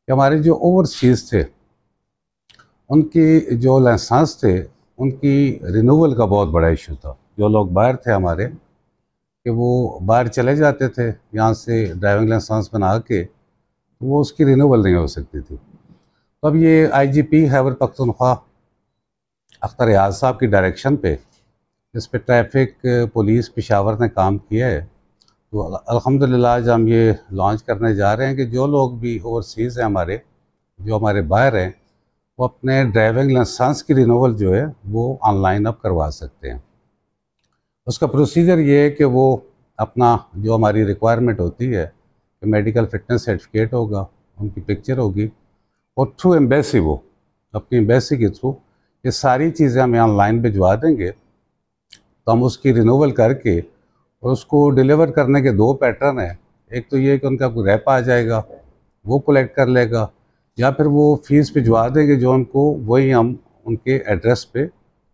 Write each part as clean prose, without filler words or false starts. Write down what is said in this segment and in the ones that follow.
कि हमारे जो ओवरसीज़ थे उनकी जो लाइसेंस थे उनकी रिन्यूअल का बहुत बड़ा इशू था। जो लोग बाहर थे हमारे, कि वो बाहर चले जाते थे यहाँ से ड्राइविंग लाइसेंस बना के, तो वो उसकी रिन्यूअल नहीं हो सकती थी। तो अब ये आईजीपी खैबर पख्तूनख्वा अख्तर याद साहब की डायरेक्शन पे इस पे ट्रैफिक पुलिस पेशावर ने काम किया है। तो अल्हम्दुलिल्लाह आज हम ये लॉन्च करने जा रहे हैं कि जो लोग भी ओवरसीज़ हैं हमारे, जो हमारे बाहर हैं, वो अपने ड्राइविंग लाइसेंस की रिन्यूअल जो है वो ऑनलाइन अब करवा सकते हैं। उसका प्रोसीजर ये है कि वो अपना जो हमारी रिक्वायरमेंट होती है कि मेडिकल फिटनेस सर्टिफिकेट होगा, उनकी पिक्चर होगी, और थ्रू एम्बेसी वो अपनी एम्बेसी के थ्रू ये सारी चीज़ें हमें ऑनलाइन भिजवा देंगे। तो हम उसकी रिन्यूअल करके और उसको डिलीवर करने के दो पैटर्न हैं। एक तो ये कि उनका कोई रैप आ जाएगा, वो कलेक्ट कर लेगा, या फिर वो फ़ीस भिजवा देंगे जो उनको, वही हम उनके एड्रेस पे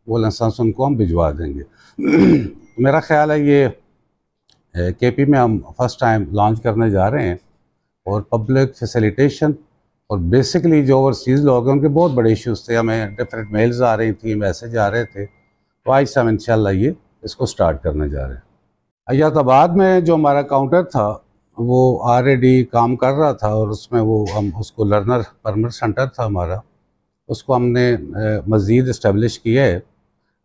वो लाइसेंस उनको हम भिजवा देंगे। तो मेरा ख़्याल है ये केपी में हम फर्स्ट टाइम लॉन्च करने जा रहे हैं, और पब्लिक फैसिलिटेशन और बेसिकली जो ओवरसीज़ लोग हैं उनके बहुत बड़े इश्यूज़ थे। हमें डिफरेंट मेल्स आ रही थी, मैसेज आ रहे थे, तो आज से हम इंशाल्लाह ये इसको स्टार्ट करने जा रहे हैं। अय्याताबाद में जो हमारा काउंटर था वो ऑलरेडी काम कर रहा था, और उसमें वो हम उसको लर्नर परमिट सेंटर था हमारा, उसको हमने मज़ीद इस्टेब्लिश किया है।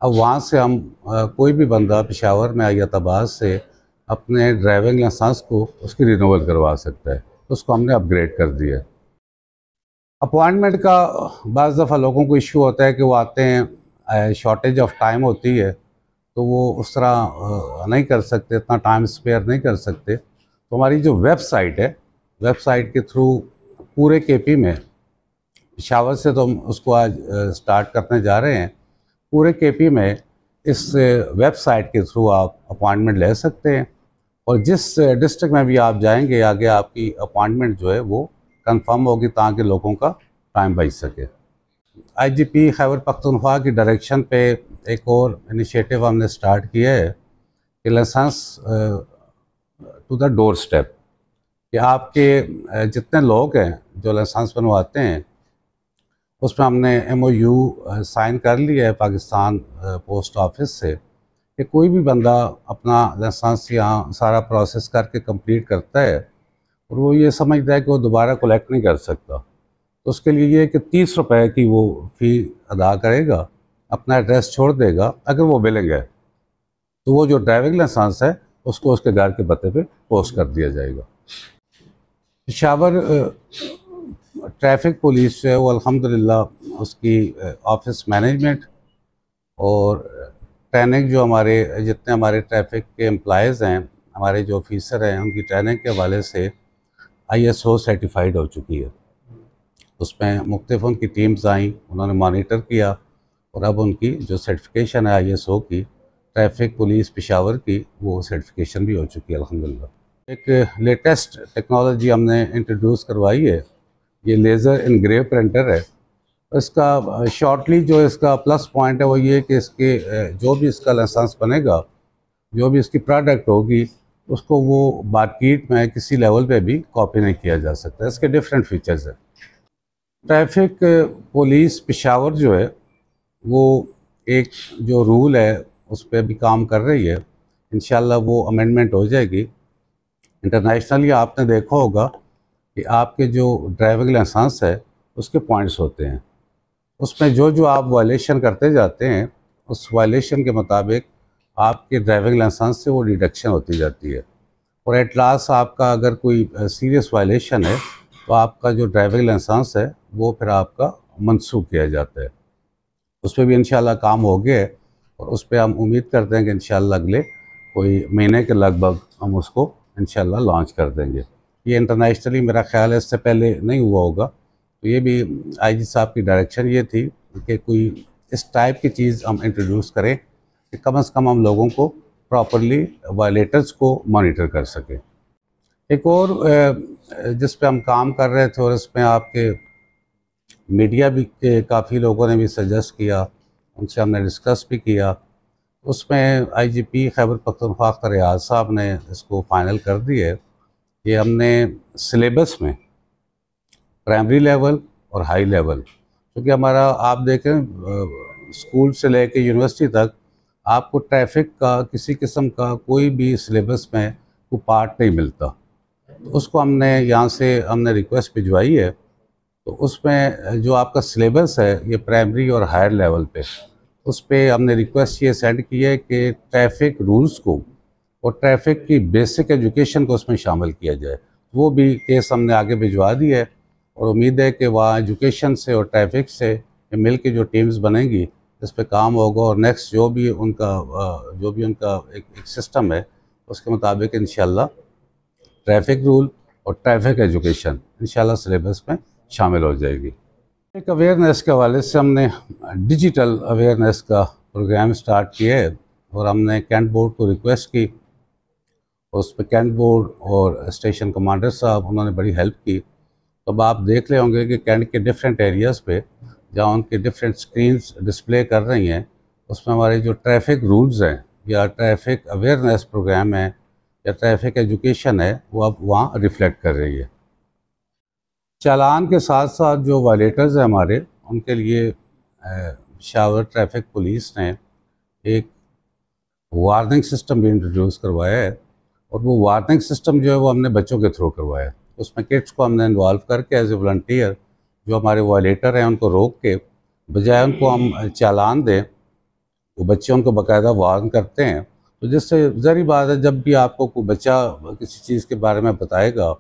अब वहाँ से हम कोई भी बंदा पेशावर में अय्याताबाद से अपने ड्राइविंग लाइसेंस को उसकी रिन्यूअल करवा सकता है, तो उसको हमने अपग्रेड कर दिया है। अपॉइंटमेंट का बाज़ दफ़ा लोगों को इशू होता है कि वो आते हैं, शॉर्टेज ऑफ टाइम होती है, तो वो उस तरह नहीं कर सकते, इतना टाइम स्पेयर नहीं कर सकते। तो हमारी जो वेबसाइट है, वेबसाइट के थ्रू पूरे केपी में, पेशावर से तो हम उसको आज स्टार्ट करने जा रहे हैं, पूरे केपी में इस वेबसाइट के थ्रू आप अपॉइंटमेंट ले सकते हैं, और जिस डिस्ट्रिक्ट में भी आप जाएंगे आगे आपकी अपॉइंटमेंट जो है वो कंफर्म होगी, ताकि लोगों का टाइम बच सके। आईजीपी खैबर पख्तूनख्वा की डायरेक्शन पे एक और इनिशिएटिव हमने स्टार्ट किया है कि licence to the doorstep, कि आपके जितने लोग हैं जो लाइसेंस बनवाते हैं, उसमें हमने एमओयू साइन कर लिया है पाकिस्तान पोस्ट ऑफिस से, कि कोई भी बंदा अपना लाइसेंस यहाँ सारा प्रोसेस करके कंप्लीट करता है और वो ये समझता है कि वो दोबारा कलेक्ट नहीं कर सकता, तो उसके लिए ये कि 30 रुपये की वो फ़ी अदा करेगा, अपना एड्रेस छोड़ देगा। अगर वो विलिंग है तो वो जो ड्राइविंग लाइसेंस है उसको उसके घर के पते पे पोस्ट कर दिया जाएगा। पेशावर ट्रैफिक पुलिस जो है वो अल्हम्दुलिल्लाह उसकी ऑफिस मैनेजमेंट और ट्रेनिंग, जो हमारे जितने हमारे ट्रैफिक के एम्प्लॉयज़ हैं, हमारे जो ऑफिसर हैं, उनकी ट्रेनिंग के हवाले से आईएसओ सर्टिफाइड हो चुकी है। उसमें मुख्तलिफ उनकी टीम्स आई, उन्होंने मॉनिटर किया, और अब उनकी जो सर्टिफिकेशन है आईएसओ की, ट्रैफिक पुलिस पेशावर की, वो सर्टिफिकेशन भी हो चुकी है अल्हम्दुलिल्लाह। एक लेटेस्ट टेक्नोलॉजी हमने इंट्रोड्यूस करवाई है, ये लेज़र इनग्रेव प्रिंटर है। इसका शॉर्टली जो इसका प्लस पॉइंट है वो ये कि इसके जो भी इसका लाइसेंस बनेगा, जो भी इसकी प्रोडक्ट होगी, उसको वो मार्केट में किसी लेवल पे भी कॉपी नहीं किया जा सकता। इसके डिफरेंट फीचर्स हैं। ट्रैफिक पुलिस पेशावर जो है वो एक जो रूल है उस पर भी काम कर रही है, इंशाल्लाह वो अमेंडमेंट हो जाएगी। इंटरनेशनली आपने देखा होगा कि आपके जो ड्राइविंग लाइसेंस है उसके पॉइंट्स होते हैं, उसमें जो जो आप वायलेशन करते जाते हैं उस वायलेशन के मुताबिक आपके ड्राइविंग लाइसेंस से वो डिडक्शन होती जाती है, और एट लास्ट आपका अगर कोई सीरियस वायलेशन है तो आपका जो ड्राइविंग लाइसेंस है वो फिर आपका मनसूख किया जाता है। उस पर भी इंशाल्लाह काम हो गया है, और उस पर हम उम्मीद करते हैं कि इंशाल्लाह अगले कोई महीने के लगभग हम उसको इंशाल्लाह लॉन्च कर देंगे। ये इंटरनेशनली मेरा ख्याल है इससे पहले नहीं हुआ होगा, तो ये भी आईजी साहब की डायरेक्शन ये थी कि कोई इस टाइप की चीज़ हम इंट्रोड्यूस करें कि कम से कम हम लोगों को प्रॉपरली वायलेटर्स को मॉनिटर कर सकें। एक और जिस पे हम काम कर रहे थे, और इसमें आपके मीडिया भी के काफ़ी लोगों ने भी सजेस्ट किया, उनसे हमने डिस्कस भी किया, उसमें आईजीपी खैबर पख्तूनख्वा अख्तर याद साहब ने इसको फाइनल कर दिया है कि हमने सिलेबस में प्राइमरी लेवल और हाई लेवल। क्योंकि हमारा आप देखें स्कूल से लेकर यूनिवर्सिटी तक आपको ट्रैफिक का किसी किस्म का कोई भी सिलेबस में कोई पार्ट नहीं मिलता। तो उसको हमने यहाँ से हमने रिक्वेस्ट भिजवाई है। तो उसमें जो आपका सिलेबस है ये प्राइमरी और हायर लेवल पे, उस पर हमने रिक्वेस्ट ये सेंड की है कि ट्रैफिक रूल्स को और ट्रैफिक की बेसिक एजुकेशन को उसमें शामिल किया जाए। वो भी केस हमने आगे भिजवा दी है और उम्मीद है कि वहाँ एजुकेशन से और ट्रैफिक से मिल के जो टीम्स बनेंगी इस पे काम होगा और नेक्स्ट जो भी उनका एक सिस्टम है उसके मुताबिक इंशाल्लाह ट्रैफिक रूल और ट्रैफिक एजुकेशन इंशाल्लाह सिलेबस में शामिल हो जाएगी। एक अवेयरनेस के हवाले से हमने डिजिटल अवेयरनेस का प्रोग्राम स्टार्ट किया है और हमने कैंट बोर्ड को रिक्वेस्ट की और उस पर कैंट बोर्ड और स्टेशन कमांडर साहब उन्होंने बड़ी हेल्प की। तो अब आप देख रहे होंगे कि कैंट के डिफरेंट एरियाज़ पे जहाँ उनके डिफरेंट स्क्रीन्स डिस्प्ले कर रही हैं उसमें हमारे जो ट्रैफिक रूल्स हैं या ट्रैफिक अवेयरनेस प्रोग्राम है या ट्रैफिक एजुकेशन है वो अब वहाँ रिफ्लेक्ट कर रही है। चालान के साथ साथ जो वायलेटर्स हैं हमारे उनके लिए पेशावर ट्रैफिक पुलिस ने एक वार्निंग सिस्टम भी इंट्रोड्यूस करवाया है और वो वार्निंग सिस्टम जो है वो हमने बच्चों के थ्रू करवाया है। उसमें किड्स को हमने इन्वॉल्व करके एज ए वॉलंटियर जो हमारे वायलेटर हैं उनको रोक के बजाय उनको हम चालान दें वो बच्चे उनको बाकायदा वार्न करते हैं। तो जिससे ज़री बात है जब भी आपको कोई बच्चा किसी चीज़ के बारे में बताएगा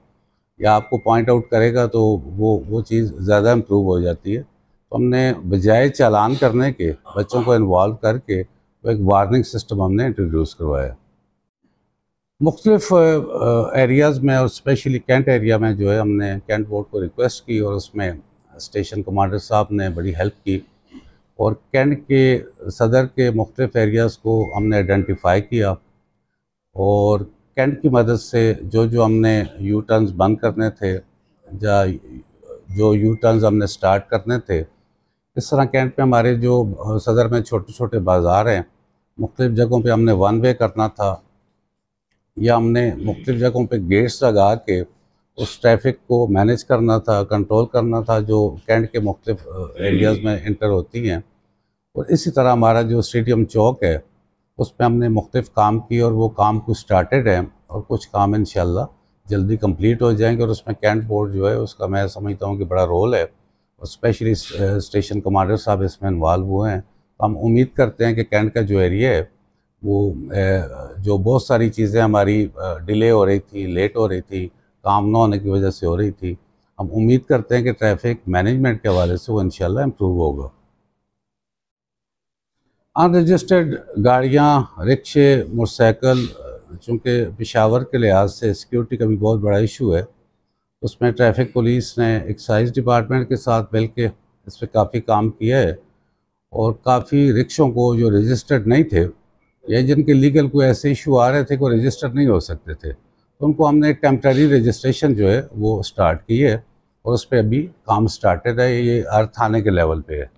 या आपको पॉइंट आउट करेगा तो वो चीज़ ज़्यादा इम्प्रूव हो जाती है। तो हमने बजाय चालान करने के बच्चों को इन्वॉल्व करके वो एक वार्निंग सिस्टम हमने इंट्रोड्यूस करवाया। मुख्तलिफ एरियाज़ में और स्पेशली कैंट एरिया में जो है हमने कैंट बोर्ड को रिक्वेस्ट की और उसमें स्टेशन कमांडर साहब ने बड़ी हेल्प की और कैंट के सदर के मुख्तलिफ एरियाज़ को हमने आइडेंटिफाई किया और कैंट की मदद से जो हमने यू टर्न्स बंद करने थे या जो यू टर्न्स हमने स्टार्ट करने थे, इस तरह कैंट में हमारे जो सदर में छोटे छोटे बाज़ार हैं मुख्तलिफ जगहों पे हमने वन वे करना था या हमने मुख्तलिफ जगहों पे गेट्स लगा के उस ट्रैफिक को मैनेज करना था, कंट्रोल करना था जो कैंट के मुख्तलिफ एरियाज़ में इंटर होती हैं। और इसी तरह हमारा जो स्टेडियम चौक है उस पर हमने मुख्तलिफ काम किए और वो काम कुछ स्टार्टेड है और कुछ काम इंशाल्लाह जल्दी कंप्लीट हो जाएंगे और उसमें कैंट बोर्ड जो है उसका मैं समझता हूँ कि बड़ा रोल है और स्पेशली स्टेशन कमांडर साहब इसमें इन्वॉल्व हुए हैं। तो हम उम्मीद करते हैं कि कैंट का जो एरिया है वो जो बहुत सारी चीज़ें हमारी डिले हो रही थी, लेट हो रही थी, काम ना होने की वजह से हो रही थी, हम उम्मीद करते हैं कि ट्रैफिक मैनेजमेंट के हवाले से वो इंशाल्लाह इम्प्रूव होगा। अनरजिस्टर्ड गाड़ियाँ, रिक्शे, मोटरसाइकिल चूँकि पेशावर के लिहाज से सिक्योरिटी का भी बहुत बड़ा इशू है, उसमें ट्रैफिक पुलिस ने एक्साइज डिपार्टमेंट के साथ मिल के इस पर काफ़ी काम किया है और काफ़ी रिक्शों को जो रजिस्टर्ड नहीं थे या जिनके लीगल कोई ऐसे इशू आ रहे थे को रजिस्टर नहीं हो सकते थे तो उनको हमने एक टेम्प्रेरी रजिस्ट्रेशन जो है वो स्टार्ट की है और उस पर अभी काम स्टार्टेड है। ये हर थाने के लेवल पे है।